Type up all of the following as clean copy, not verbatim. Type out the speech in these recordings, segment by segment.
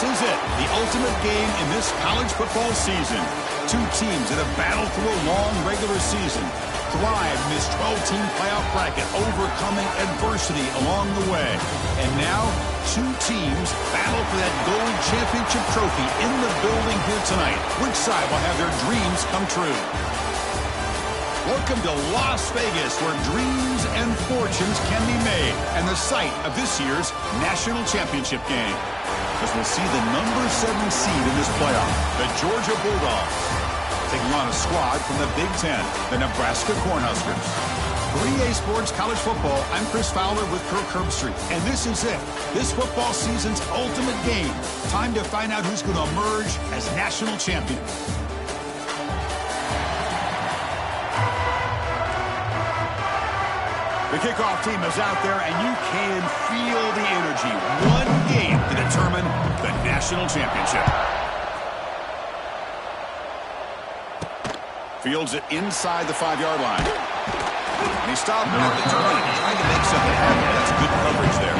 is it, the ultimate game in this college football season. Two teams that have battled through a long regular season, thrived in this 12-team playoff bracket, overcoming adversity along the way. And now, two teams battle for that gold championship trophy in the building here tonight. Which side will have their dreams come true? Welcome to Las Vegas, where dreams and fortunes can be made, and the site of this year's national championship game. As we'll see the number 7 seed in this playoff, the Georgia Bulldogs, taking on a squad from the Big Ten, the Nebraska Cornhuskers. 3A Sports College Football, I'm Chris Fowler with Kirk Herbstreit, and this is it. This football season's ultimate game. Time to find out who's going to emerge as national champion. The kickoff team is out there, and you can feel the energy. One game to determine the national championship. Fields it inside the 5-yard line. And he stopped at the 20, trying to make something happen. That's good coverage there.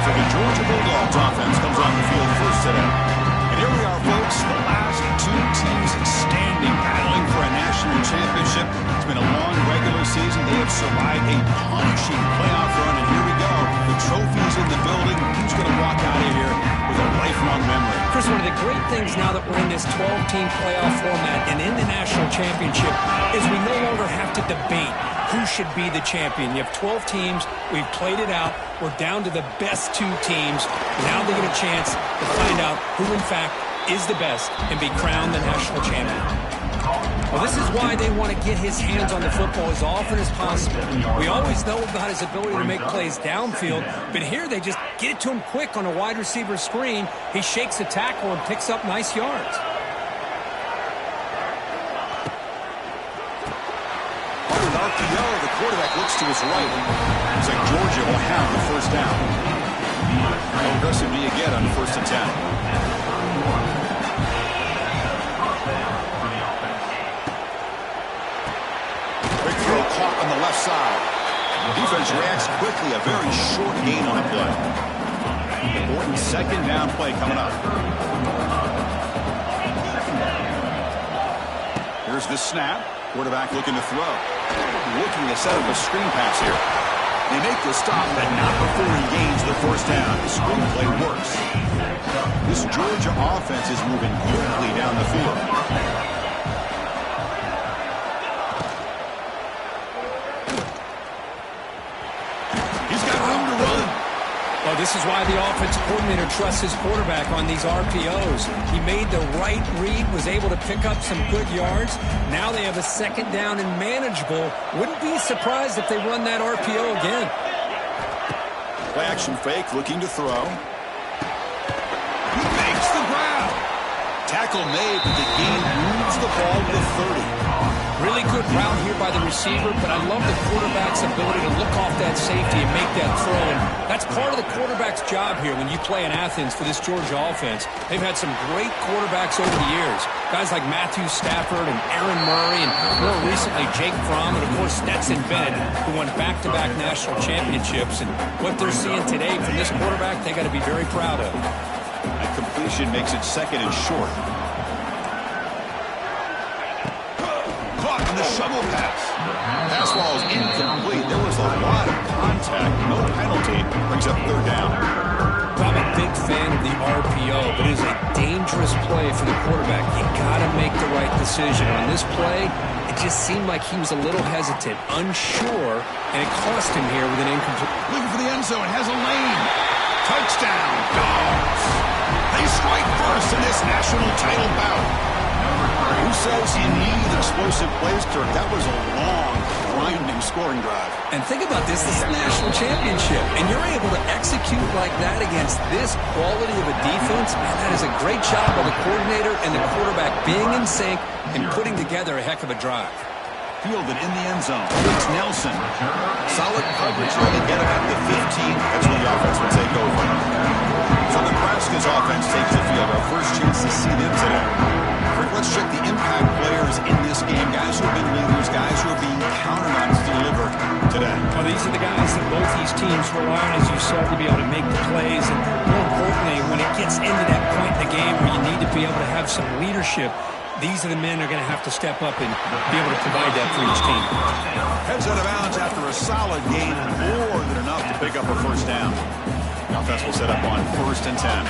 So the Georgia Bulldogs offense comes on the field first today. And here we are, folks, the last two teams standing, battling for a national championship. It's been a long regular season. They have survived a punishing playoff run, and here we go. The trophy's in the building. Who's going to walk out of here with a lifelong memory? Chris, one of the great things now that we're in this 12-team playoff format and in the national championship is we no longer have to debate who should be the champion. You have 12 teams. We've played it out. We're down to the best 2 teams. Now they get a chance to find out who, in fact, is the best and be crowned the national champion. Well, this is why they want to get his hands on the football as often as possible. We always know about his ability to make plays downfield, but here they just get it to him quick on a wide receiver screen. He shakes a tackle and picks up nice yards. RPO, the quarterback looks to his right. Looks like Georgia will have the first down. How aggressive do you get on the first and 10? Quick throw caught on the left side. Defense reacts quickly. A very short gain on the play. Important second down play coming up. Here's the snap. Quarterback looking to throw. Looking to set up a screen pass here. They make the stop, but not before he gains the first down. The screen play works. This Georgia offense is moving quickly down the field. He's got room to run. Well, this is why the offense coordinator trusts his quarterback on these RPOs. He made the right read, was able to pick up some good yards. Now they have a second down and manageable. Wouldn't be surprised if they run that RPO again. Play action fake, looking to throw. He makes the grab. Tackle made, but the gain moves the ball to the 30. Really good route here by the receiver, but I love the quarterback's ability to look off that safety and make that throw. And that's part of the quarterback's job here when you play in Athens for this Georgia offense. They've had some great quarterbacks over the years. Guys like Matthew Stafford and Aaron Murray, and more recently Jake Fromm, and of course Stetson Bennett, who won back-to-back national championships. And what they're seeing today from this quarterback, they got to be very proud of. That completion makes it second and short. The shovel pass. Pass ball is incomplete. There was a lot of contact. No penalty. Brings up third down. I'm a big fan of the RPO, but it is a dangerous play for the quarterback. You got to make the right decision. On this play, it just seemed like he was a little hesitant, unsure, and it cost him here with an incomplete. Looking for the end zone. Has a lane. Touchdown, Dogs. They strike first in this national title bout. Who says you need explosive plays, Kirk? That was a long, grinding scoring drive. And think about this. This is a national championship, and you're able to execute like that against this quality of a defense. Man, that is a great job by the coordinator and the quarterback being in sync and putting together a heck of a drive. Fielded in the end zone. It's Nelson. Solid coverage here. They get him at the 15. That's when the offense will take over. So Nebraska's offense takes the field. Our first chance to see them today. Let's check the impact players in this game. Guys who have been leaders, guys who are being counted on to deliver today. Well, these are the guys that both these teams rely on, as you said, to be able to make the plays. And more importantly, when it gets into that be able to have some leadership, these are the men that are going to have to step up and be able to provide that for each team. Heads out of bounds after a solid gain, more than enough to pick up a first down. Offense will set up on 1st and 10.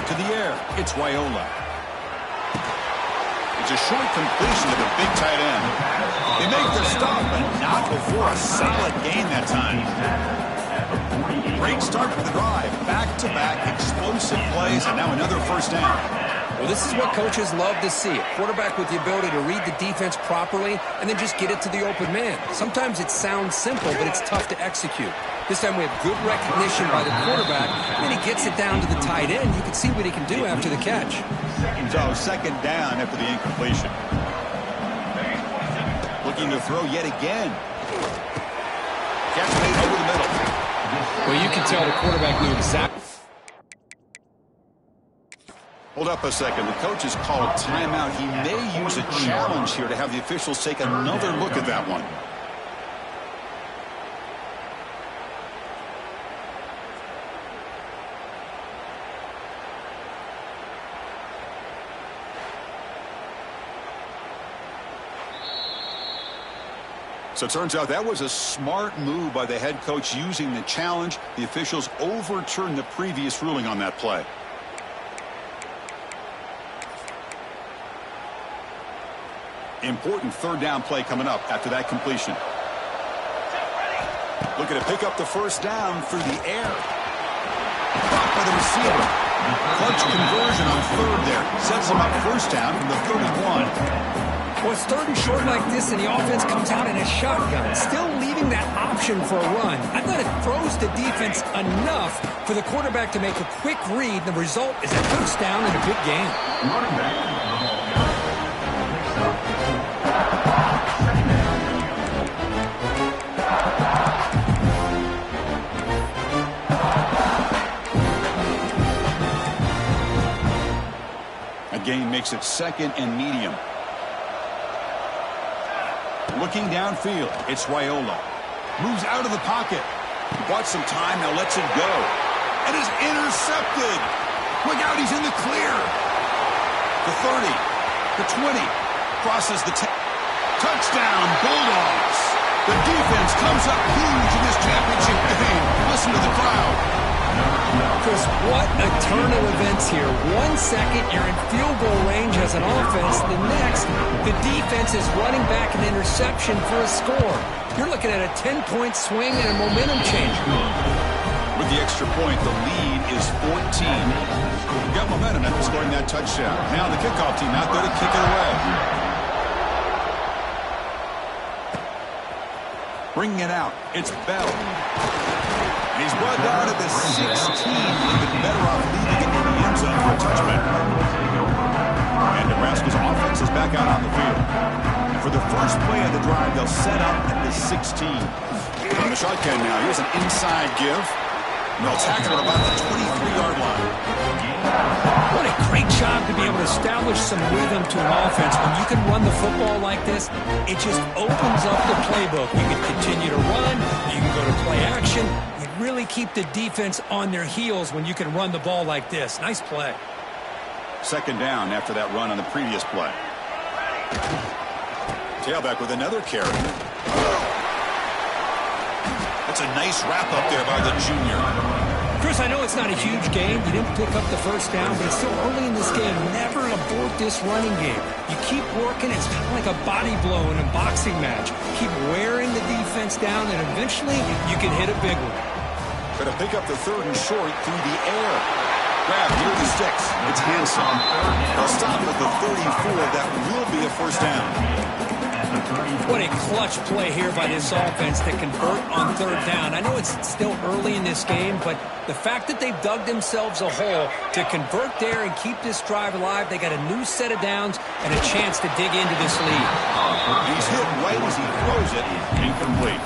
To the air, it's Raiola. It's a short completion to the big tight end. They make the stop, but not before a solid gain that time. Great start to the drive. Back-to-back explosive plays, and now another first down. Well, this is what coaches love to see. A quarterback with the ability to read the defense properly and then just get it to the open man. Sometimes it sounds simple, but it's tough to execute. This time we have good recognition by the quarterback, and then he gets it down to the tight end. You can see what he can do after the catch. So, second down after the incompletion. Looking to throw yet again. Catch made over the middle. Well, you can tell the quarterback knew exactly. Hold up a second. The coach has called timeout. He may use a challenge here to have the officials take another look at that one. So it turns out that was a smart move by the head coach using the challenge. The officials overturned the previous ruling on that play. Important third down play coming up after that completion. Looking to pick up the first down through the air. Caught by the receiver. Clutch conversion on third there. Sets him up first down from the 31. Well, it's third and short like this, and the offense comes out in a shotgun, still leaving that option for a run. I thought it throws the defense enough for the quarterback to make a quick read. The result is a first down and a big gain. A gain makes it 2nd and medium. Looking downfield, it's Raiola. Moves out of the pocket. Bought some time, now lets it go. And is intercepted. Look out, he's in the clear. The 30, the 20, crosses the 10. Touchdown, Bulldogs. The defense comes up huge in this championship game. Listen to the crowd. Chris, what a turn of events here. 1 second, you're in field goal range as an offense. The next, the defense is running back an interception for a score. You're looking at a 10-point swing and a momentum changer. With the extra point, the lead is 14. Got momentum after scoring that touchdown. Now the kickoff team out there to kick it away. Bringing it out, it's Bell. He's brought down at the 16. He's been better off leaving it in the end zone for a touchback. And Nebraska's offense is back out on the field. And for the first play of the drive, they'll set up at the 16. On the shotgun now, here's an inside give. They'll tackle at about the 23-yard line. What a great job to be able to establish some rhythm to an offense. When you can run the football like this, it just opens up the playbook. You can continue to run. You can go to play action. You really keep the defense on their heels when you can run the ball like this. Nice play. Second down after that run on the previous play. Tailback with another carry. That's a nice wrap up there by the junior. Chris, I know it's not a huge game. You didn't pick up the first down, but it's still early in this game. Never abort this running game. You keep working. It's kind of like a body blow in a boxing match. Keep wearing the defense down, and eventually you can hit a big one. Going to pick up the third and short through the air. Grab near the sticks. It's Hanson. They'll stop at the 34. That will be a first down. What a clutch play here by this offense to convert on third down. I know it's still early in this game, but the fact that they've dug themselves a hole to convert there and keep this drive alive, they got a new set of downs and a chance to dig into this lead. He's hit right as he throws it. Incomplete.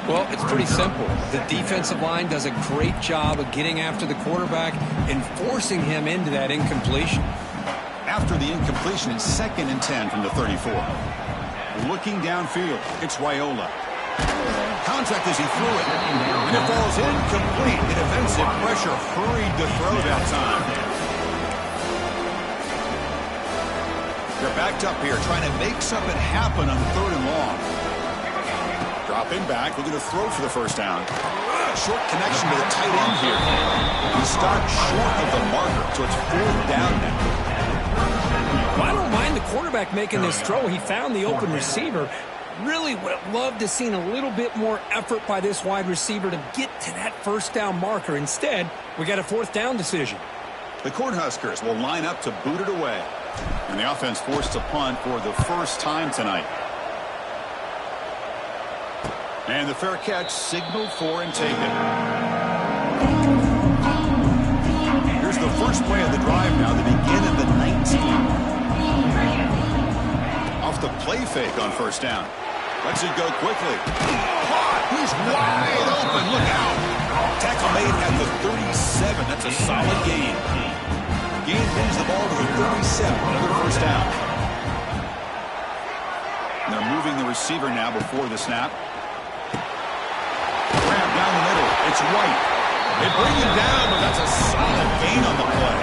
Well, it's pretty simple. The defensive line does a great job of getting after the quarterback and forcing him into that incompletion. After the incompletion, it's 2nd and 10 from the 34. Looking downfield, it's Raiola. Contact as he threw it. And it falls incomplete. The defensive pressure hurried to throw that time. They're backed up here, trying to make something happen on 3rd and long. Dropping back, looking to throw for the first down. Short connection to the tight end here. He stopped short of the marker, so it's 4th down now. Well, I don't mind the quarterback making this throw. He found the open receiver. Really would have loved to have seen a little bit more effort by this wide receiver to get to that first down marker. Instead, we got a 4th down decision. The Cornhuskers will line up to boot it away. And the offense forced to punt for the first time tonight. And the fair catch signaled for and taken. Here's the first play of the drive now. They begin at the 19. Off the play fake on first down. Lets it go quickly. Caught. He's wide open. Look out. Tackle made at the 37. That's a solid gain. Gain brings the ball to the 37. Another first down. And they're moving the receiver now before the snap. Grab down the middle. It's White. They bring him down, but that's a solid gain on the play.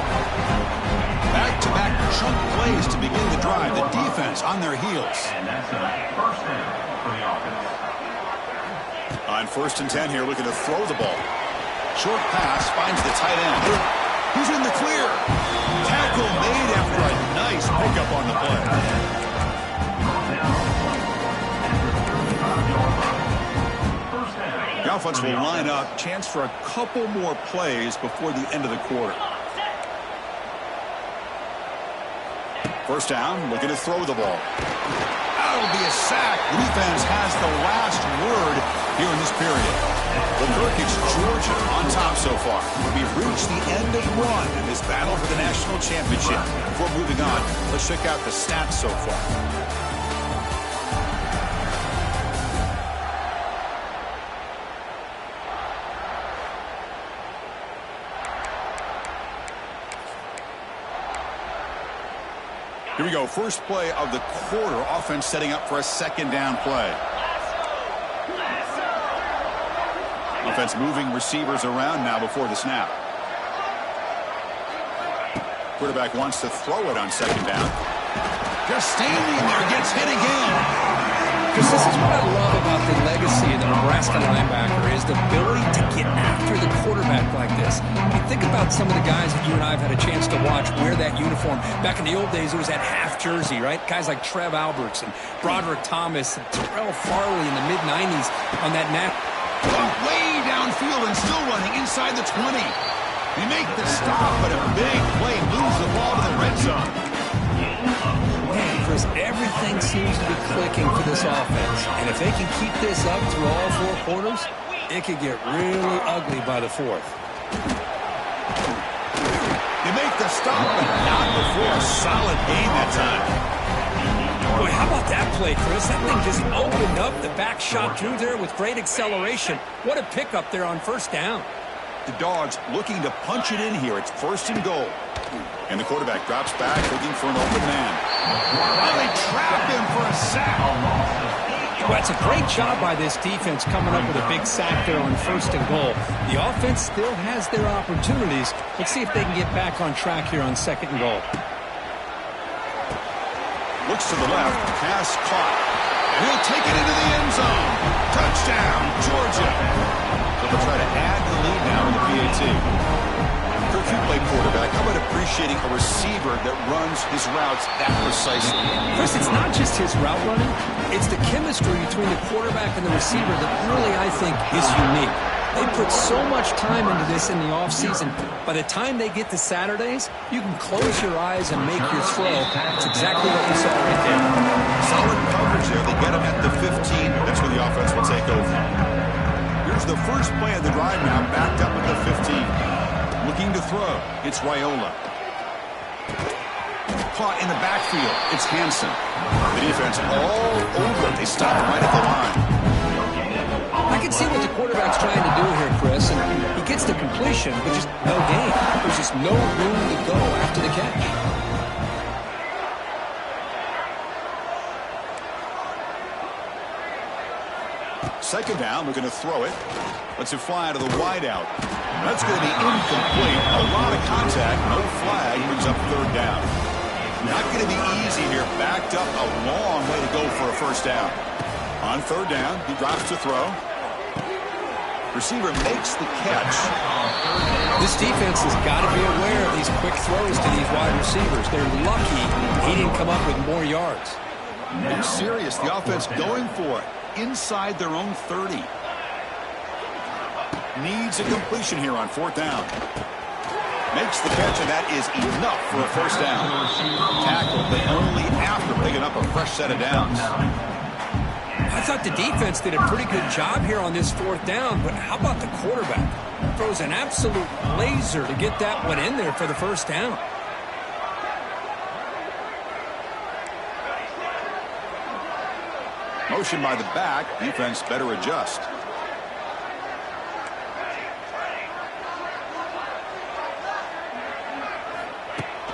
Back-to-back chunk plays to begin the drive. The defense on their heels. And that's a first down for the offense. On 1st and 10 here, looking to throw the ball. Short pass finds the tight end. He's in the clear. Tackle made after a nice pickup on the play. The offense will line up. Chance for a couple more plays before the end of the quarter. First down, looking to throw the ball. That'll be a sack. The defense has the last word here in this period. It's Georgia on top so far. We've reached the end of one in this battle for the national championship. Before moving on, let's check out the stats so far. Here we go. First play of the quarter. Offense setting up for a 2nd down play. Offense moving receivers around now before the snap. Quarterback wants to throw it on 2nd down. Just standing there, gets hit again. Because this is what I love about the legacy of the Nebraska linebacker is the ability to get after the quarterback like this. You think about some of the guys that you and I have had a chance to watch wear that uniform. Back in the old days, it was that half jersey, right? Guys like Trev Alberts and Broderick Thomas and Terrell Farley in the mid-90s on that map. Way downfield and still running inside the 20. They make the stop, but a big play moves the ball to the red zone. Man, Chris, everything seems to be clicking for this offense. And if they can keep this up through all 4 quarters, it could get really ugly by the 4th. They make the stop, but not before a solid gain that time. Boy, how about that play, Chris? That thing just opened up. The back shot through there with great acceleration. What a pickup there on first down. The Dogs looking to punch it in here. It's 1st and goal. And the quarterback drops back, looking for an open man. Oh, they trap him for a sack. Well, it's a great job by this defense coming up with a big sack there on 1st and goal. The offense still has their opportunities. Let's see if they can get back on track here on 2nd and goal. Looks to the left. Pass caught. He'll take it into the end zone. Touchdown, Georgia. So they'll try to add the lead now in the PAT. Kirk, you play quarterback. How about appreciating a receiver that runs his routes that precisely? Chris, it's not just his route running. It's the chemistry between the quarterback and the receiver that really, I think, is unique. They put so much time into this in the offseason. By the time they get to Saturdays, you can close your eyes and make your throw. It's exactly what we saw right there. Solid coverage there. They get him at the 15. That's where the offense will take over. Here's the first play of the drive now, backed up at the 15. Looking to throw. It's Raiola. Caught in the backfield. It's Hansen. The defense all over. They stop right at the line. I can see what the quarterback's trying to do here, Chris, and he gets the completion, but just no gain. There's just no room to go after the catch. Second down, looking to throw it. Lets it fly to the wideout. That's going to be incomplete. A lot of contact, no flag, brings up 3rd down. Not going to be easy here. Backed up a long way to go for a first down. On third down, he drops to throw. Receiver makes the catch. This defense has got to be aware of these quick throws to these wide receivers. They're lucky he didn't come up with more yards. They're serious. The offense going for it inside their own 30. Needs a completion here on fourth down. Makes the catch, and that is enough for a first down. Tackle, but only after picking up a fresh set of downs. I thought the defense did a pretty good job here on this fourth down, but how about the quarterback? Throws an absolute laser to get that one in there for the first down. Motion by the back. Defense better adjust.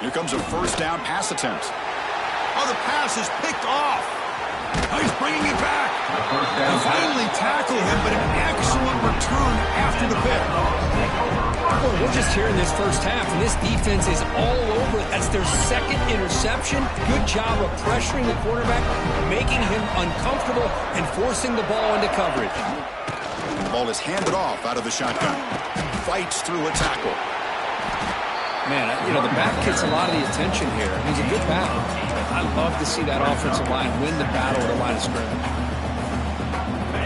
Here comes a first down pass attempt. Oh, the pass is picked off. Oh, he's bringing it back. They finally tackle him, but an excellent return after the pick. Well, we're just here in this first half, and this defense is all over it. That's their second interception. Good job of pressuring the quarterback, making him uncomfortable, and forcing the ball into coverage. The ball is handed off out of the shotgun. Fights through a tackle. Man, you know, the back gets a lot of the attention here. It's a good battle. I love to see that offensive line win the battle at the line of scrimmage.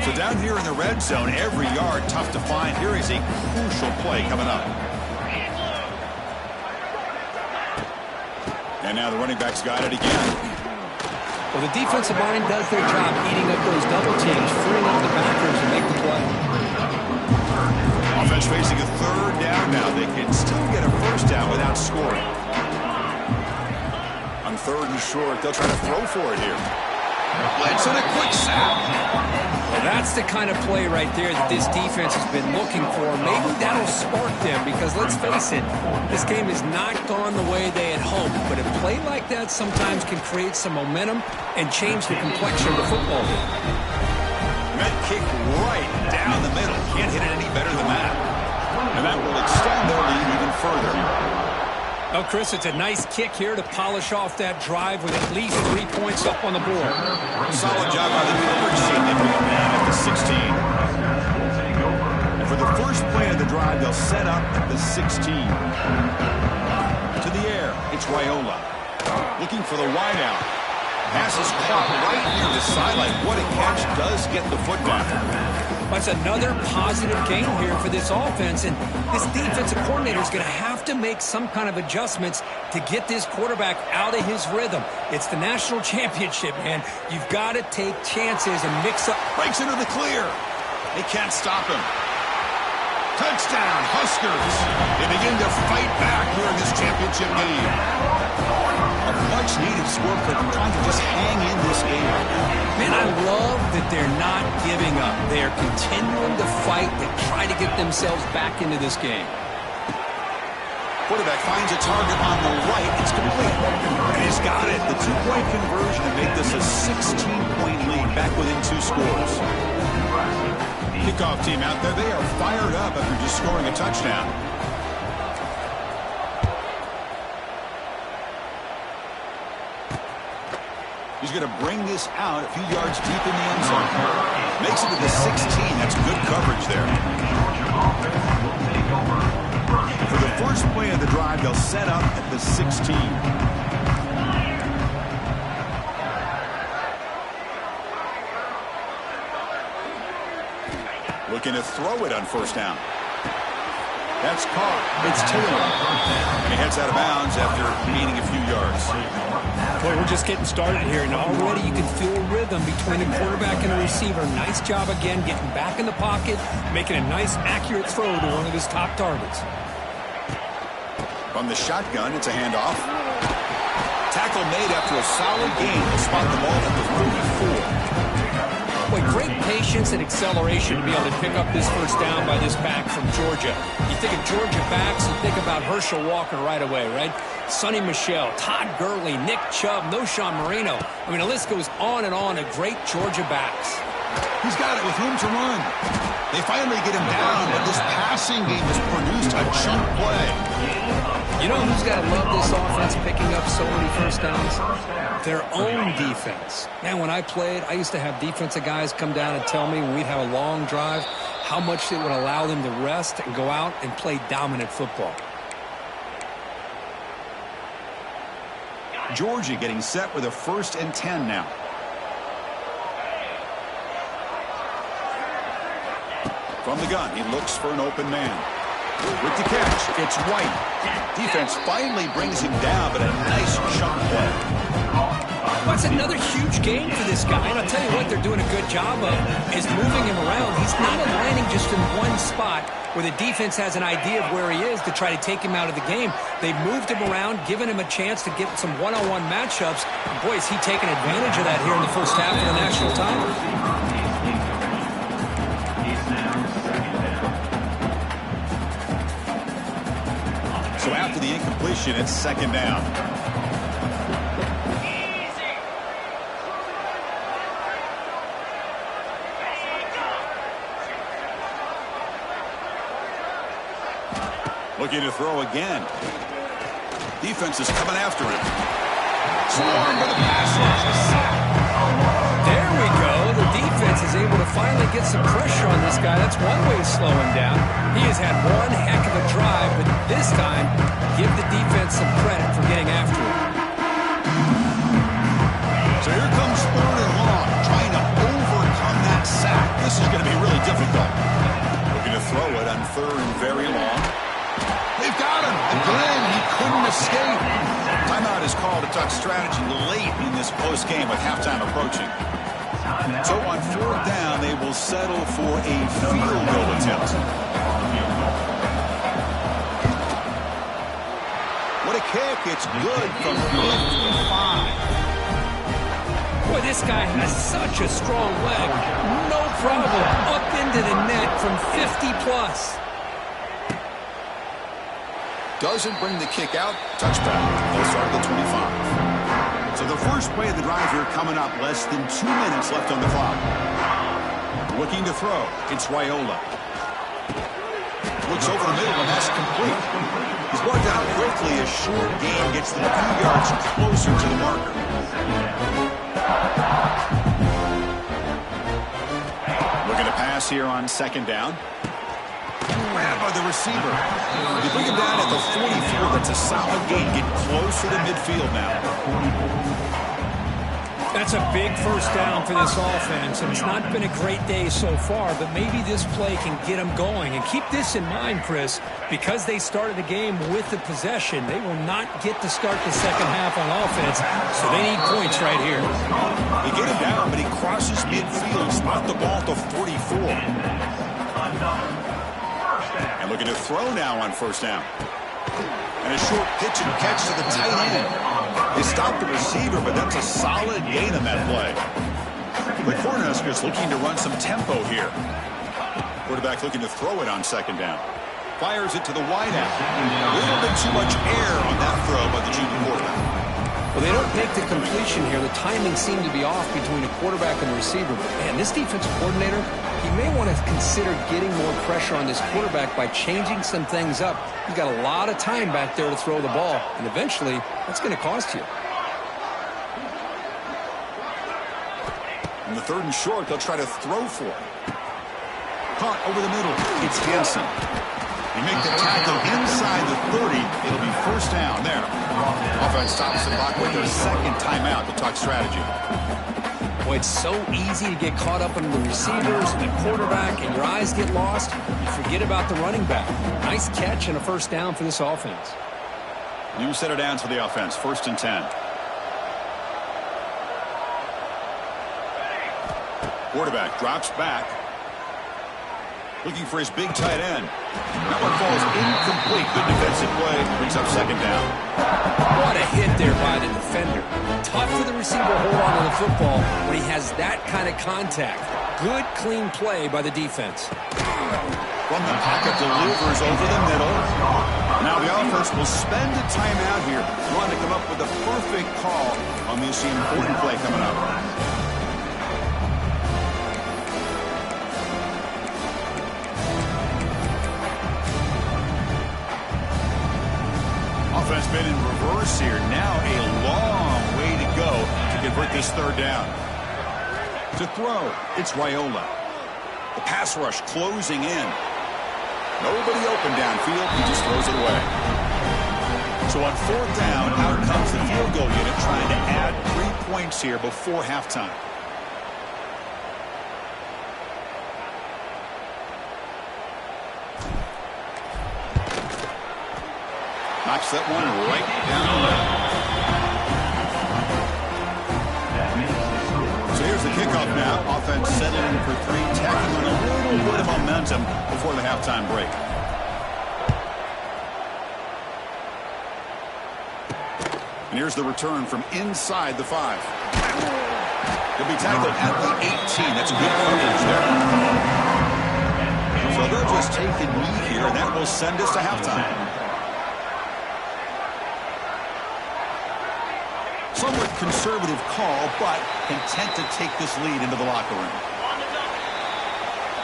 So down here in the red zone, every yard tough to find. Here is a crucial play coming up. And now the running back's got it again. Well, the defensive line does their job eating up those double teams, freeing up the backers to make the play. Offense facing a third down now. They can still get a first down without scoring. On third and short, they'll try to throw for it here. Blitz and a quick sack. Well, that's the kind of play right there that this defense has been looking for. Maybe that'll spark them because, let's face it, this game has not gone the way they had hoped. But a play like that sometimes can create some momentum and change the complexion of the football game. Red kick right down the middle. Can't hit it any better than that. And that will extend their lead even further. Oh, Chris, it's a nice kick here to polish off that drive with at least 3 points up on the board. Solid job by the coverage team. They bring him down at the 16. And for the first play of the drive, they'll set up at the 16. To the air, it's Raiola. Looking for the wideout. Pass is caught right near the sideline. What a catch does get the foot back. That's another positive gain here for this offense, and this defensive coordinator is going to have to make some kind of adjustments to get this quarterback out of his rhythm. It's the national championship, man. You've got to take chances and mix up. Breaks into the clear. They can't stop him. Touchdown, Huskers. They begin to fight back here in this championship game. A much-needed score for them, trying to just hang in this game right now. Man, I love that they're not giving up. They are continuing to fight to try to get themselves back into this game. Quarterback finds a target on the right. It's complete. And he's got it. The two-point conversion to make this a 16-point lead, back within 2 scores. Kickoff team out there, they are fired up after just scoring a touchdown. He's going to bring this out a few yards deep in the end zone. Makes it to the 16. That's good coverage there. For the first play of the drive, they'll set up at the 16. Looking to throw it on first down. That's caught. It's Taylor. And he heads out of bounds after gaining a few yards. Boy, we're just getting started here, and already you can feel a rhythm between the quarterback and the receiver. Nice job again getting back in the pocket, making a nice, accurate throw to one of his top targets. From the shotgun, it's a handoff. Tackle made after a solid gain. They'll spot the ball at the 34. Boy, great patience and acceleration to be able to pick up this first down by this back from Georgia. You think of Georgia backs, you think about Herschel Walker right away, right? Sonny Michel, Todd Gurley, Nick Chubb, Noshawn Marino. I mean, the list goes on and on of great Georgia backs. He's got it with room to run. They finally get him down, but this passing game has produced a chunk play. You know who's got to love this offense picking up so many first downs? Their own defense. Man, when I played, I used to have defensive guys come down and tell me when we'd have a long drive how much it would allow them to rest and go out and play dominant football. Georgia getting set with a 1st and 10 now. From the gun, he looks for an open man. With the catch, it's White. Defense finally brings him down, but a nice chunk play. Well, it's another huge game for this guy, and I'll tell you what they're doing a good job of is moving him around. He's not aligning just in one spot where the defense has an idea of where he is to try to take him out of the game. They've moved him around, given him a chance to get some one-on-one matchups. And boy, is he taking advantage of that here in the first half of the national title. So after the incompletion, it's 2nd down. Looking to throw again. Defense is coming after him. Swarm with a pass rush. There we go. The defense is able to finally get some pressure on this guy. That's one way to slow him down. He has had one heck of a drive, but this time, give the defense some credit for getting after him. So here comes 3rd and long, trying to overcome that sack. This is going to be really difficult. Looking to throw it on 3rd and very long. They've got him. Again, he couldn't escape. Timeout is called to talk strategy late in this close game with halftime approaching. So on 4th down, they will settle for a field goal attempt. What a kick. It's good from 55. Boy, this guy has such a strong leg. No problem. Up into the net from 50+. Doesn't bring the kick out. Touchback. They'll start at the 25. So the first play of the drive here coming up. Less than 2 minutes left on the clock. Looking to throw. It's Raiola. Looks over the middle, and that's complete. He's worked out quickly. A short gain gets them a few yards closer to the marker. Looking to pass here on 2nd down. Grabbed by the receiver. They bring him down at the 44. That's a solid gain. Get closer to midfield now. That's a big first down for this offense, and it's not been a great day so far, but maybe this play can get them going. And keep this in mind, Chris, because they started the game with the possession, they will not get to start the second half on offense, so they need points right here. They get him down, but he crosses midfield, spot the ball to 44. And looking to throw now on 1st down. And a short pitch and catch to the tight end. They stopped the receiver, but that's a solid gain on that play. The Cornhuskers looking to run some tempo here. Quarterback looking to throw it on 2nd down. Fires it to the wideout. A little bit too much air on that throw by the junior quarterback. Well, they don't make the completion here. The timing seemed to be off between the quarterback and the receiver. But, man, this defensive coordinator, he may want to consider getting more pressure on this quarterback by changing some things up. He's got a lot of time back there to throw the ball, and eventually that's going to cost you. In the 3rd and short, they'll try to throw for it. Caught over the middle. It's Hansen. They make the tackle inside the 30. It'll be 1st down there. Offense stops the clock with their 2nd timeout to talk strategy. Boy, it's so easy to get caught up in the receivers and the quarterback, and your eyes get lost. You forget about the running back. Nice catch and a 1st down for this offense. New set of downs for the offense. 1st and 10. Quarterback drops back. Looking for his big tight end. That one falls incomplete. Good defensive play. Brings up 2nd down. What a hit there by the defender. Tough for the receiver to hold on to the football when he has that kind of contact. Good, clean play by the defense. From the pocket, delivers over the middle. Now the offense will spend a timeout here. Want to come up with a perfect call on this important play coming up. been in reverse here. Now a long way to go to convert this third down. To throw, it's Raiola. The pass rush closing in. Nobody open downfield. He just throws it away. So on fourth down, out comes the field goal unit trying to add 3 points here before halftime. Knocks that one right down the middle. So here's the kickoff now. Offense settling for 3, tacking on a little bit of momentum before the halftime break. And here's the return from inside the 5. He'll be tackled at the 18. That's good coverage there. So they'll just take a knee here, and that will send us to halftime. Somewhat conservative call, but content to take this lead into the locker room.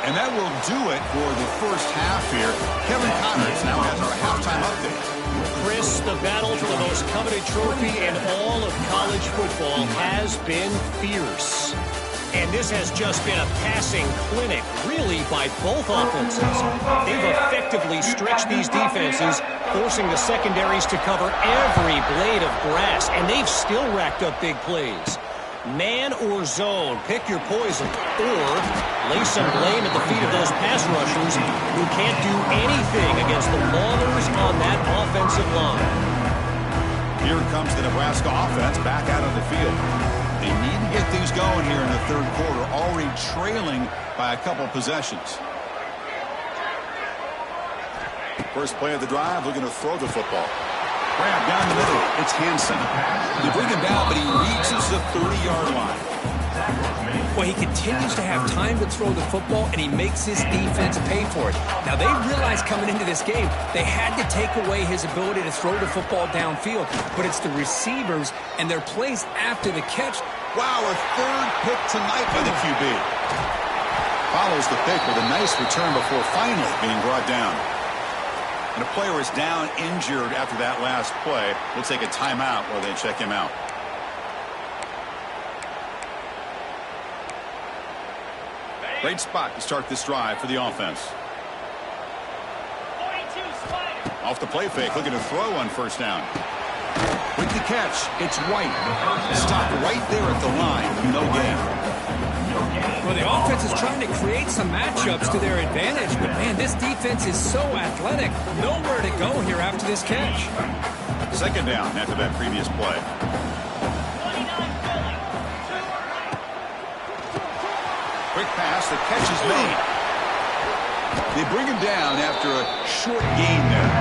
And that will do it for the first half here. Kevin Connors now has our halftime update. Chris, the battle for the most coveted trophy in all of college football has been fierce. And this has just been a passing clinic, really, by both offenses. They've effectively stretched these defenses, forcing the secondaries to cover every blade of grass, and they've still racked up big plays. Man or zone, pick your poison, or lay some blame at the feet of those pass rushers who can't do anything against the maulers on that offensive line. Here comes the Nebraska offense back out on the field. They need to get things going here in the third quarter, already trailing by a couple possessions. First play of the drive, looking to throw the football. Grab down the middle. It's Hansen. They bring him down, but he reaches the 30-yard line. Well, he continues to have time to throw the football, and he makes his defense pay for it. Now, they realized coming into this game they had to take away his ability to throw the football downfield, but it's the receivers and their plays after the catch. Wow, a third pick tonight by the QB. Follows the pick with a nice return before finally being brought down. And a player is down injured after that last play. We'll take a timeout while they check him out. Great spot to start this drive for the offense. Off the play fake, looking to throw on first down. With the catch, it's White. Stopped right there at the line. No gain. Well, the offense is trying to create some matchups to their advantage, but, man, this defense is so athletic. Nowhere to go here after this catch. Second down after that previous play. Quick pass, the catch is made. They bring him down after a short gain there.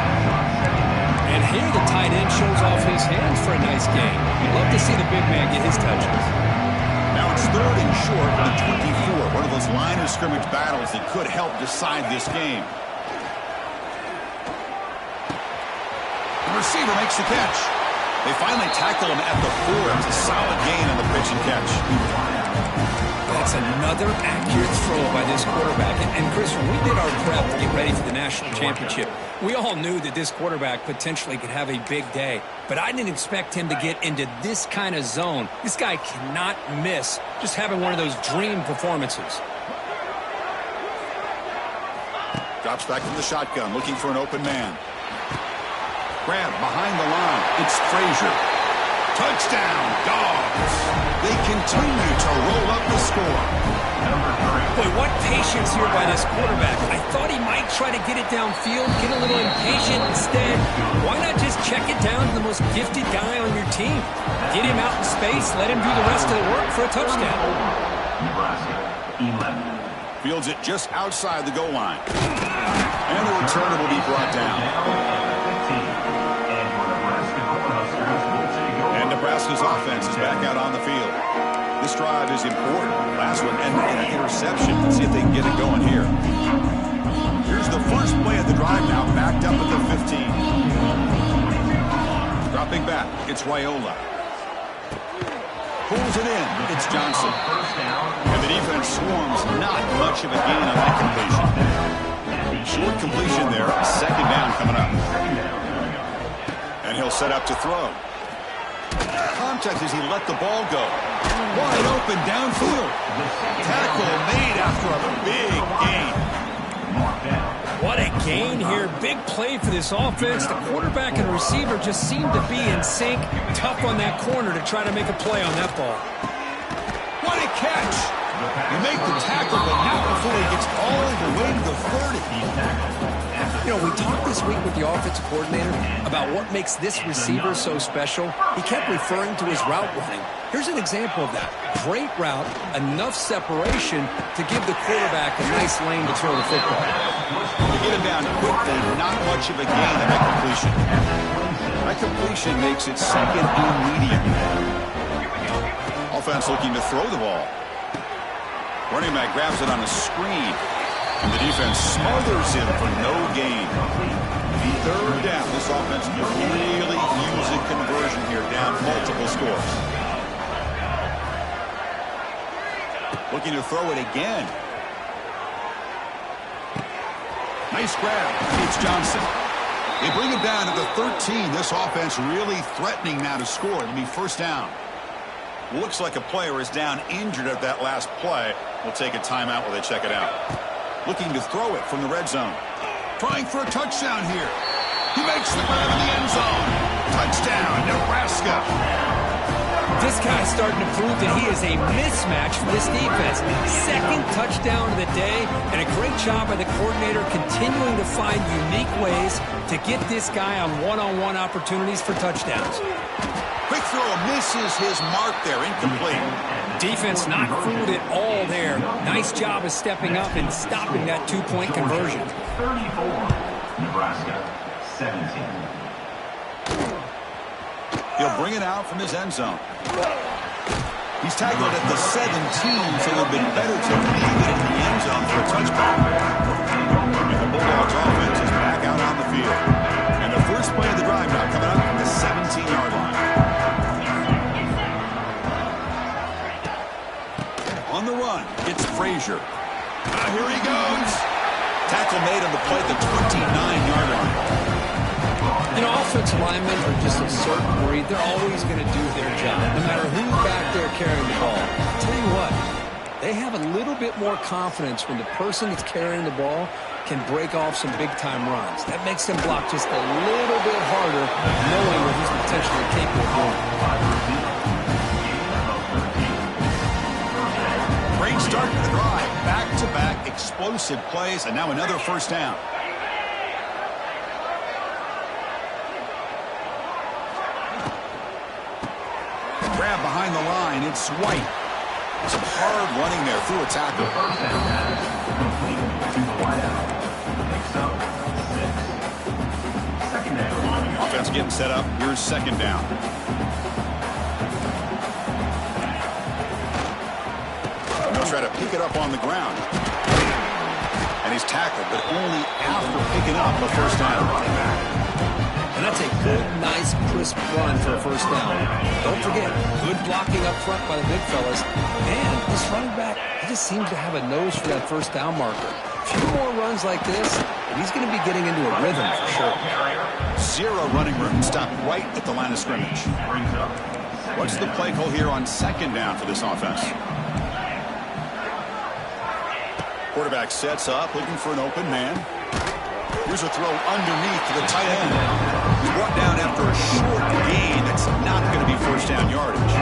And here the tight end shows off his hands for a nice gain. You'd love to see the big man get his touches. Now it's third and short for the 24. One of those line of scrimmage battles that could help decide this game. The receiver makes the catch. They finally tackle him at the 4. It's a solid gain on the pitch and catch. That's another accurate throw by this quarterback. And Chris, when we did our prep to get ready for the national championship, we all knew that this quarterback potentially could have a big day. But I didn't expect him to get into this kind of zone. This guy cannot miss just having one of those dream performances. Drops back from the shotgun, looking for an open man. Grab behind the line. It's Frazier. Touchdown, Dogs. They continue to roll up the score. Boy, what patience here by this quarterback. I thought he might try to get it downfield, get a little impatient. Instead, why not just check it down to the most gifted guy on your team? Get him out in space, let him do the rest of the work for a touchdown. Nebraska, 11. Fields it just outside the goal line. And the returner will be brought down. And Nebraska's offense is back out on the field. This drive is important. Last one ended in an interception. Let's see if they can get it going here. Here's the first play of the drive now, backed up at the 15. Dropping back, it's Raiola. Pulls it in, it's Johnson. And the defense swarms, not much of a gain on that completion. Short completion there, second down coming up. And And he'll set up to throw. Contact as he let the ball go. Wide open downfield. Tackle made after a big gain. What a gain here. Big play for this offense. The quarterback and receiver just seem to be in sync. Tough on that corner to try to make a play on that ball. What a catch. You make the tackle, but not before he gets all the way to the 30. You know, we talked this week with the offensive coordinator about what makes this receiver so special. He kept referring to his route running. Here's an example of that. Great route, enough separation to give the quarterback a nice lane to throw the football. To get him down quickly, not much of a gain on that completion. That completion makes it second and medium. Offense looking to throw the ball. Running back grabs it on a screen. And the defense smothers him for no gain. Third down. This offense can really use a conversion here, down multiple scores. Looking to throw it again. Nice grab. It's Johnson. They bring it down to the 13. This offense really threatening now to score. It'll be first down. Looks like a player is down injured at that last play. We'll take a timeout while they check it out. Looking to throw it from the red zone. Trying for a touchdown here. He makes the grab in the end zone. Touchdown, Nebraska. This guy's starting to prove that he is a mismatch for this defense. Second touchdown of the day, and a great job by the coordinator continuing to find unique ways to get this guy on one-on-one opportunities for touchdowns. Quick throw misses his mark there, incomplete. Defense not fooled at all there. Nice job of stepping up and stopping that two-point conversion. 34, Nebraska 17. He'll bring it out from his end zone. He's tackled at the 17, so it would have been better to leave it in the end zone for a touchback. And the Bulldogs offense is back out on the field. And the first play of the drive now coming up from the 17-yard line. On the run, it's Frazier. Here he goes. Tackle made on the play at the 29-yard line. You know, offensive linemen are just a certain breed. They're always going to do their job, no matter who's back there carrying the ball. I'll tell you what, they have a little bit more confidence when the person that's carrying the ball can break off some big-time runs. That makes them block just a little bit harder, knowing what he's potentially capable of doing. Great start to the drive. Back-to-back explosive plays, and now another first down. Grab behind the line. It's White. Some hard running there through a tackle. First down, complete to the wideout. Picks up 6. Second down. Offense getting set up. Here's second down. He'll try to pick it up on the ground. And he's tackled, but only after picking up a first down. And that's a good, nice, crisp run for a first down. Don't forget, good blocking up front by the big fellas. And this running back, he just seems to have a nose for that first down marker. A few more runs like this, and he's going to be getting into a rhythm for sure. Zero running room. Stopped right at the line of scrimmage. What's the play call here on second down for this offense? Quarterback sets up, looking for an open man. Here's a throw underneath to the tight end. He's brought down after a short gain. That's not going to be first down yardage.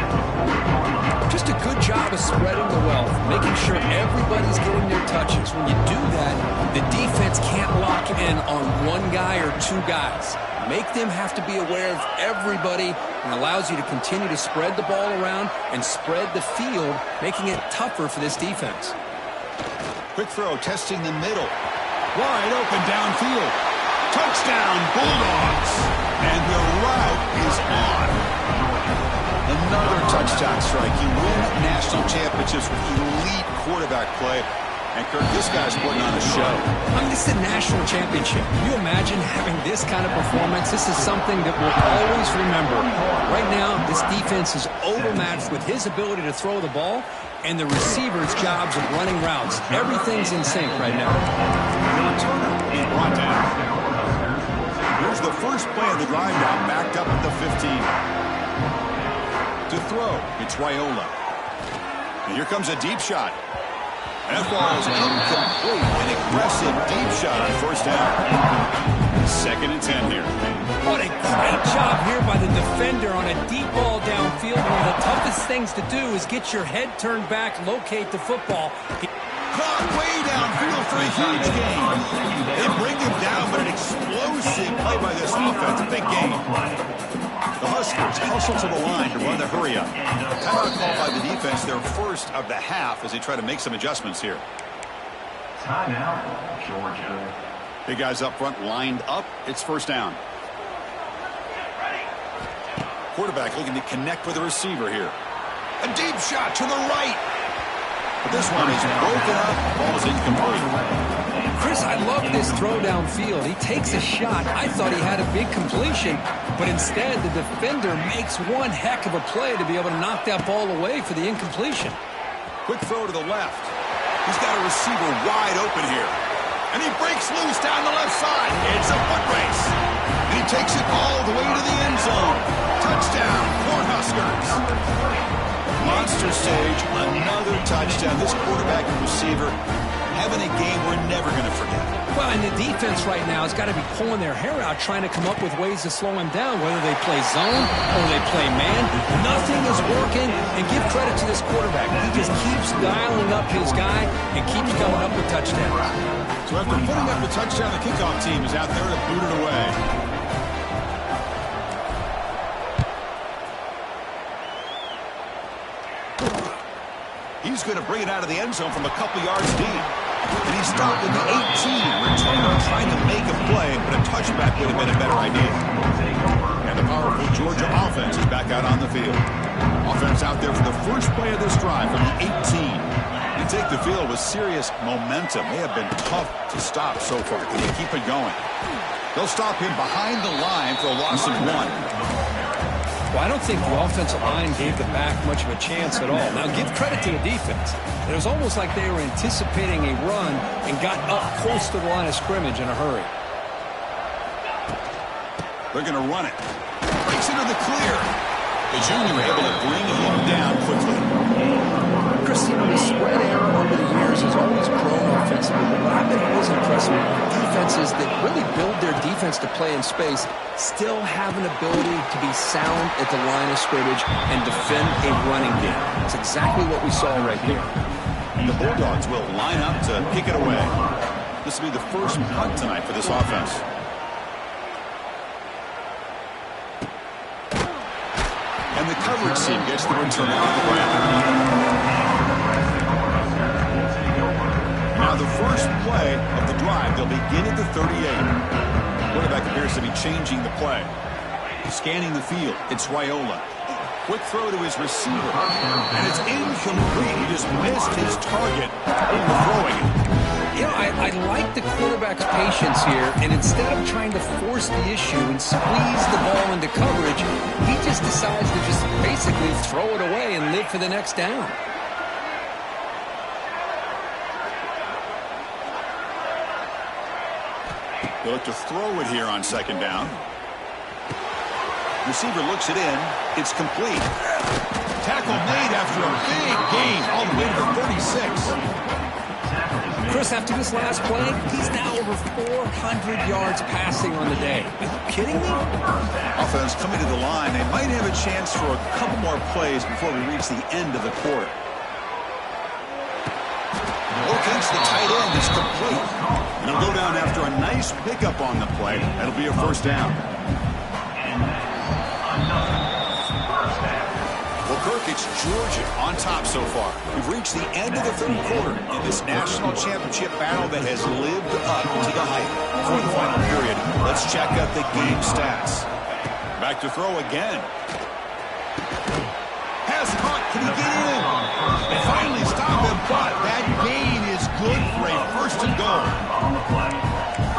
Just a good job of spreading the wealth, making sure everybody's getting their touches. When you do that, the defense can't lock in on one guy or two guys. Make them have to be aware of everybody, and allows you to continue to spread the ball around and spread the field, making it tougher for this defense. Quick throw, testing the middle. Wide open downfield. Touchdown, Bulldogs. And the route is on. Another touchdown strike. You win national championships with elite quarterback play. And Kirk, this guy's putting on a show. I mean, this is a national championship. Can you imagine having this kind of performance? This is something that we'll always remember. Right now, this defense is overmatched with his ability to throw the ball and the receivers' jobs of running routes. Everything's in sync right now. Turner is brought down. Here's the first play of the drive now, backed up at the 15. To throw, it's Raiola. And here comes a deep shot. And that ball is incomplete. An aggressive deep shot on first down. 2nd and 10 here. What a great job here by the defender on a deep ball downfield. One of the toughest things to do is get your head turned back, locate the football. Caught way downfield for a huge gain. They bring him down, but an explosive play by this offense. Big gain. The Huskers hustle to the line to run the hurry up. Timeout called by the defense, their first of the half, as they try to make some adjustments here. Timeout, Georgia. Big guys up front lined up. It's first down. Quarterback looking to connect with the receiver here. A deep shot to the right. But this one is broken up. Ball is incomplete. Chris, I love this throw downfield. He takes a shot. I thought he had a big completion, but instead the defender makes one heck of a play to be able to knock that ball away for the incompletion. Quick throw to the left. He's got a receiver wide open here. And he breaks loose down the left side. It's a foot race. And he takes it all the way to the end zone. Touchdown, Cornhuskers. Monster stage, another touchdown. This quarterback and receiver having a game we're never going to forget. Well, and the defense right now has got to be pulling their hair out trying to come up with ways to slow him down, whether they play zone or they play man. Nothing is working, and give credit to this quarterback. He just keeps dialing up his guy and keeps coming up with touchdowns. So after putting up the touchdown, the kickoff team is out there to boot it away. He's going to bring it out of the end zone from a couple yards deep. And he stopped at the 18. Returner trying to make a play, but a touchback would have been a better idea. And the powerful Georgia offense is back out on the field. Offense out there for the first play of this drive from the 18. You take the field with serious momentum. They have been tough to stop so far. Can they keep it going? They'll stop him behind the line for a loss of 1. Well, I don't think the offensive line gave the back much of a chance at all. Now, give credit to the defense. It was almost like they were anticipating a run and got up close to the line of scrimmage in a hurry. They're going to run it. Breaks into the clear. The junior able to bring him down quickly. Chris, you know, the spread error over the years has always grown offensively, but what I've been always impressed with defenses that really build their defense to play in space still have an ability to be sound at the line of scrimmage and defend a running game. That's exactly what we saw right here. The Bulldogs will line up to kick it away. This will be the first punt tonight for this offense. And the coverage team gets the return on the ground. Now the first play of the drive, they'll begin at the 38. Quarterback appears to be changing the play. Scanning the field, it's Raiola. Quick throw to his receiver, and it's incomplete. He just missed his target overthrowing it. You know, I like the quarterback's patience here, and instead of trying to force the issue and squeeze the ball into coverage, he just decides to just basically throw it away and live for the next down. They look to throw it here on second down. Receiver looks it in. It's complete. Tackle made after a big gain all the way to the 36. Chris, after this last play, he's now over 400 yards passing on the day. Are you kidding me? Offense coming to the line. They might have a chance for a couple more plays before we reach the end of the quarter. Locates the tight end. It's complete. And he'll go down after a nice pickup on the play. That'll be a first down. Well, Kirk, it's Georgia on top so far. We've reached the end of the third quarter in this national championship battle that has lived up to the hype. Before the final period, let's check out the game stats. Back to throw again. Pass caught. Can he get in? They finally stop him, but that gain is good for a first and goal.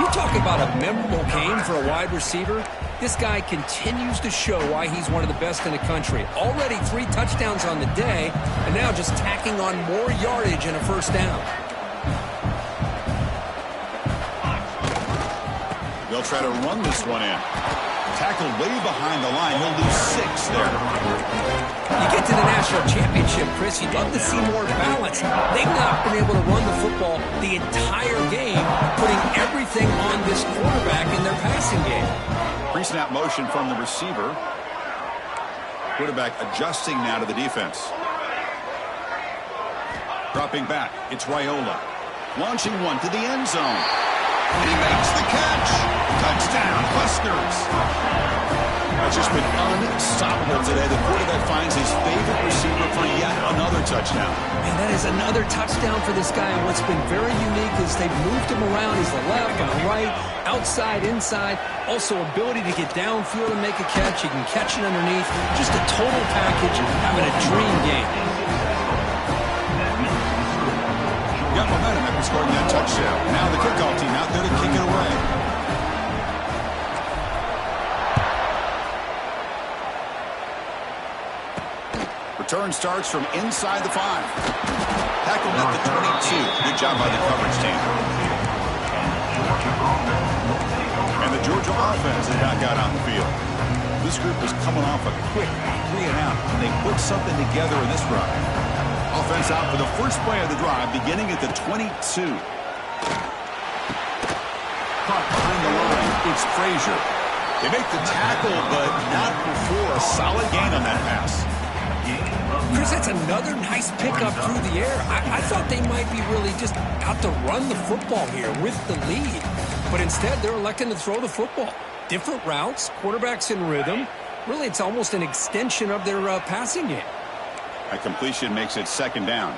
You talk about a memorable game for a wide receiver. This guy continues to show why he's one of the best in the country. Already 3 touchdowns on the day, and now just tacking on more yardage and a first down. They'll try to run this one in. Tackled way behind the line. He'll lose 6 there. You get to the national championship, Chris, you'd love to see more balance. They've not been able to run the football the entire game, putting everything on this quarterback in their passing game. Pre-snap motion from the receiver. Quarterback adjusting now to the defense. Dropping back, it's Raiola. Launching one to the end zone. And he makes the catch. Touchdown, Huskers. That's just been unstoppable today. The quarterback finds his favorite receiver for yet another touchdown. Man, that is another touchdown for this guy. And what's been very unique is they've moved him around. He's the left and the right, outside, inside. Also ability to get downfield and make a catch. He can catch it underneath. Just a total package, having a dream game. Got momentum after scoring that touchdown. Now the kickoff team out there to kick it away. Return starts from inside the 5. Tackled at the 22. Good job by the coverage team. And the Georgia offense has not got on the field. This group is coming off a quick 3 and out. They put something together in this run. Offense out for the first play of the drive, beginning at the 22. Caught behind the line. It's Frazier. They make the tackle, but not before a solid gain on that pass. Chris, that's another nice pickup through the air. I thought they might be really just out to run the football here with the lead. But instead, they're electing to throw the football. Different routes, quarterbacks in rhythm. Really, it's almost an extension of their passing game. A completion makes it 2nd down.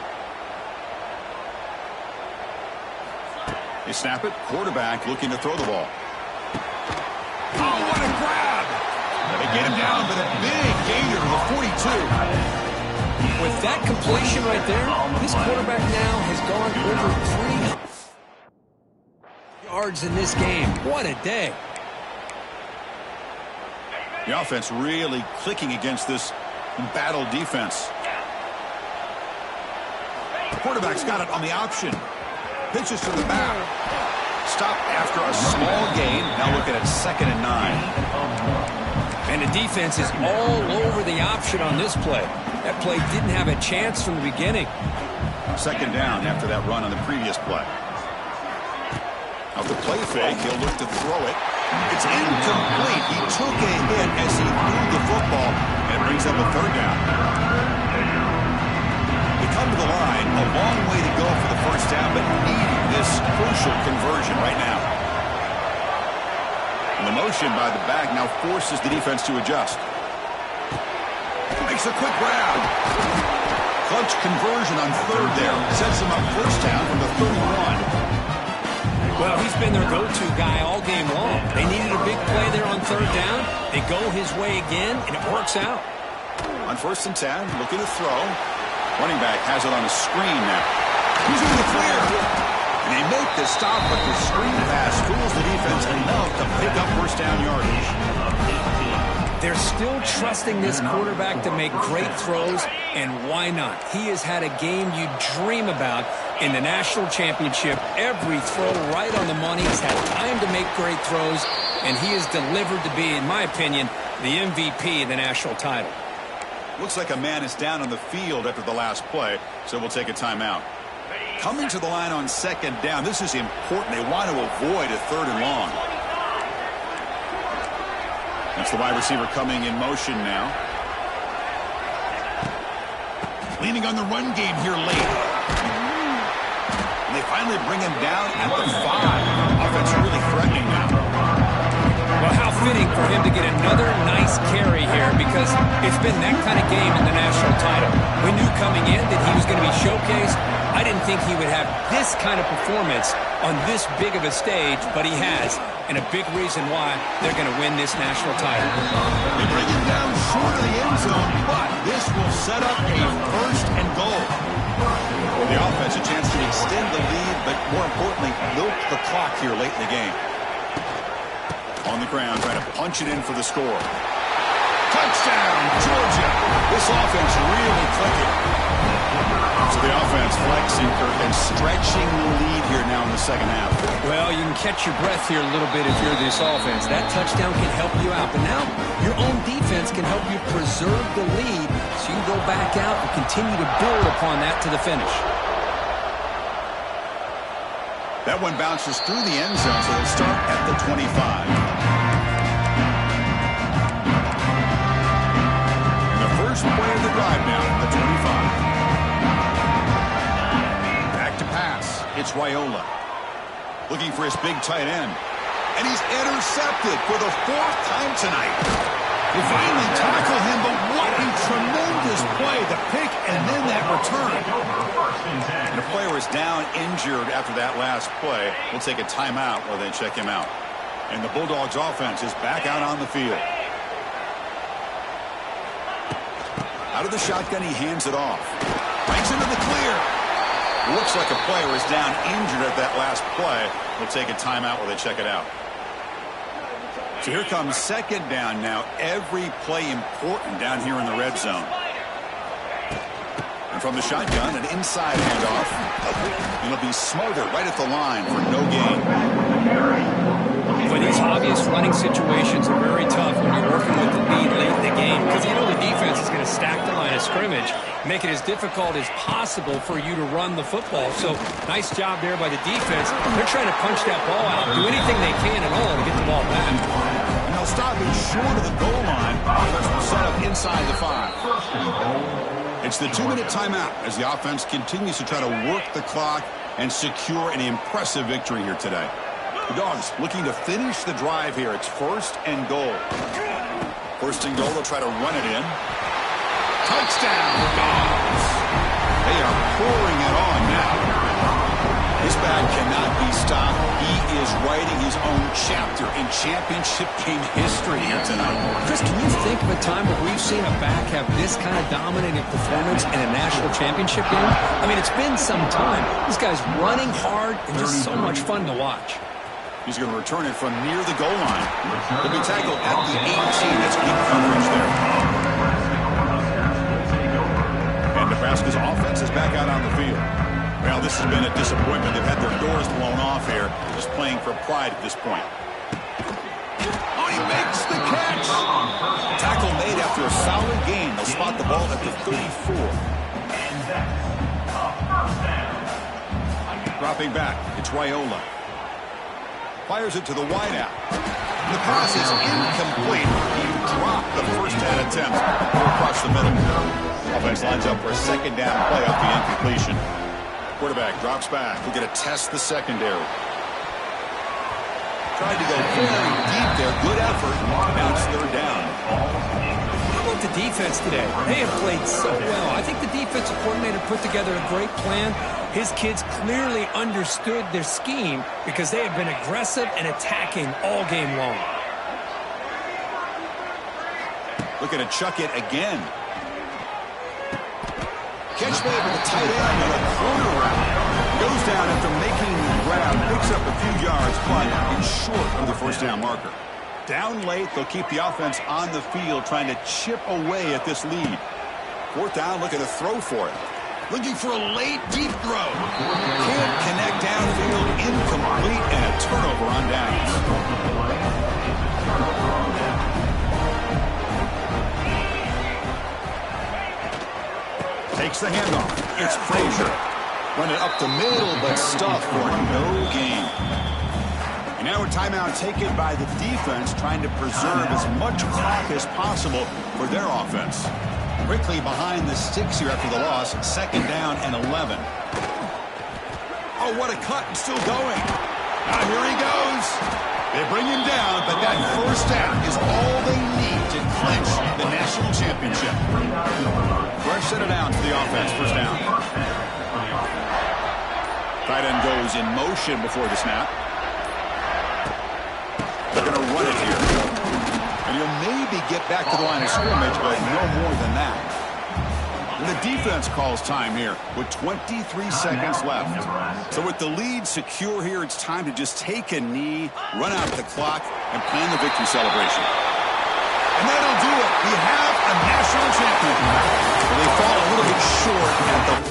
They snap it. Quarterback looking to throw the ball. Oh, what a grab! They get him down, but a big gainer to the 42. With that completion right there, this quarterback now has gone over 300 yards in this game. What a day. The offense really clicking against this battle defense. The quarterback's got it on the option. Pitches to the back. Stop after a small gain. Now looking at 2nd and 9. And the defense is all over the option on this play. That play didn't have a chance from the beginning. 2nd down after that run on the previous play. Off the play fake, he'll look to throw it. It's incomplete. He took a hit as he threw the football, and it brings up a 3rd down. They come to the line, a long way to go for the first down, but needing this crucial conversion right now. And the motion by the back now forces the defense to adjust. Makes a quick grab. Clutch conversion on 3rd there. Sets him up 1st down from the 31. Well, he's been their go-to guy all game long. They needed a big play there on 3rd down. They go his way again, and it works out. On 1st and 10, looking to throw. Running back has it on a screen now. He's in the clear. And they make the stop, but the screen pass fools the defense enough to pick up 1st down yardage. They're still trusting this quarterback to make great throws, and why not? He has had a game you dream about in the national championship. Every throw right on the money. He's had time to make great throws, and he has delivered to be, in my opinion, the MVP of the national title. Looks like a man is down on the field after the last play, so we'll take a timeout. Coming to the line on 2nd down. This is important. They want to avoid a 3rd and long. That's the wide receiver coming in motion now. Leaning on the run game here late. And they finally bring him down at the 5. Offense really threatening now. Well, how fitting for him to get another nice carry here, because it's been that kind of game in the national title. We knew coming in that he was going to be showcased. I didn't think he would have this kind of performance on this big of a stage, but he has, and a big reason why they're going to win this national title. They bring him down short of the end zone, but this will set up a 1st and goal. The offense a chance to extend the lead, but more importantly, milk the clock here late in the game. On the ground, trying to punch it in for the score. Touchdown, Georgia. This offense really clicking. So the offense flexing, Kirk, and stretching the lead here now in the second half. Well, you can catch your breath here a little bit if you're this offense. That touchdown can help you out. But now your own defense can help you preserve the lead so you can go back out and continue to build upon that to the finish. That one bounces through the end zone, so they'll start at the 25. And the first play of the drive now at the 25. Back to pass. It's Raiola. Looking for his big tight end. And he's intercepted for the fourth time tonight. They finally tackle him, but what a tremendous play. The pick and then that return. And the player is down injured after that last play. We'll take a timeout while they check him out. And the Bulldogs offense is back out on the field. Out of the shotgun, he hands it off. Banks into the clear. Looks like a player is down injured at that last play. We'll take a timeout while they check it out. So here comes second down now. Every play important down here in the red zone. And from the shotgun, an inside handoff. It'll be smothered right at the line for no gain. But these obvious running situations are very tough when you're working with the lead late in the game because you know the defense is going to stack the line of scrimmage, make it as difficult as possible for you to run the football. So nice job there by the defense. They're trying to punch that ball out, do anything they can at all to get the ball back. And they'll stop it short of the goal line. Offense will set up inside the 5. It's the 2-minute timeout as the offense continues to try to work the clock and secure an impressive victory here today. The Dogs looking to finish the drive here. It's first and goal. First and goal, they'll try to run it in. Touchdown, Dogs. They are pouring it on now. This bag cannot be stopped. He is writing his own chapter in championship game history here tonight. Chris, can you think of a time where we've seen a back have this kind of dominating performance in a national championship game? I mean, it's been some time. This guy's running hard and just so much fun to watch. He's going to return it from near the goal line. He'll be tackled at the 18. That's deep coverage there. And Nebraska's offense is back out on the field. Well, this has been a disappointment. They've had their doors blown off here, just playing for pride at this point. Oh, he makes the catch. Tackle made after a solid gain. They'll spot the ball at the 34. Dropping back, it's Raiola. Fires it to the wideout. The pass is incomplete. He dropped the first 10 attempts across the middle. Offense lines up for a second down play off the incompletion. Quarterback drops back. We're going to test the secondary. Tried to go very deep there. Good effort. Now it's third down. How about the defense today? They have played so well. I think the defensive coordinator put together a great plan. His kids clearly understood their scheme because they have been aggressive and attacking all game long. Looking to chuck it again. Catch made with a tight end on a corner route. Goes down after making the grab. Picks up a few yards, but is short of the first down marker. Down late, they'll keep the offense on the field trying to chip away at this lead. Fourth down, looking to throw for it. Looking for a late, deep throw. Can't connect downfield, incomplete, and a turnover on downs. Takes the handoff. It's Frazier. Running up the middle, but stuffed for no gain. And now a timeout taken by the defense, trying to preserve as much clock as possible for their offense. Quickly behind the sticks here after the loss. Second down and 11. Oh, what a cut, and still going. Now here he goes. They bring him down, but that first down is all they need to clinch the national championship. Fresh set of downs for the offense. First down. Tight end goes in motion before the snap. They're going to run it here. And he'll maybe get back to the line of scrimmage, but no more than that. And the defense calls time here with 23 seconds left. So with the lead secure here, it's time to just take a knee, run out the clock, and plan the victory celebration. And that'll do it. We have a national champion. They fall a little bit short at the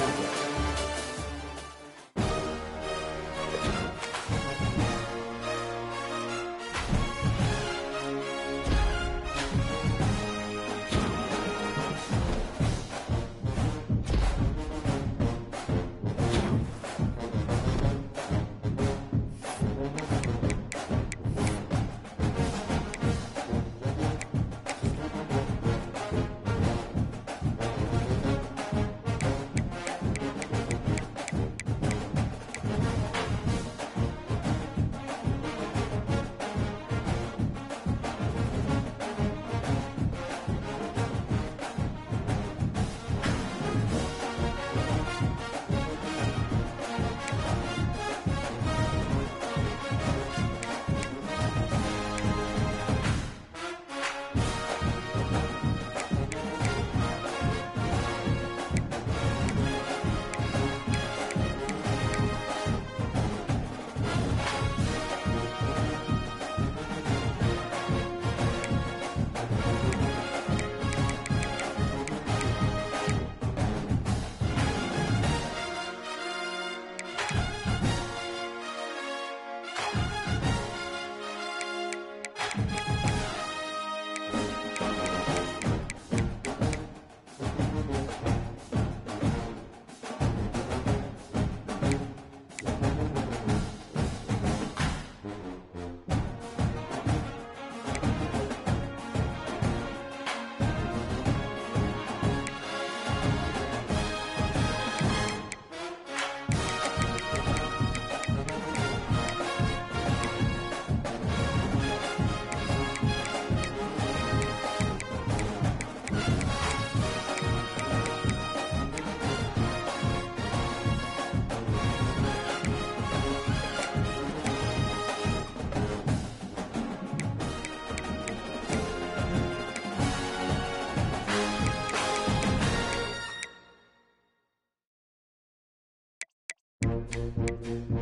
Bye.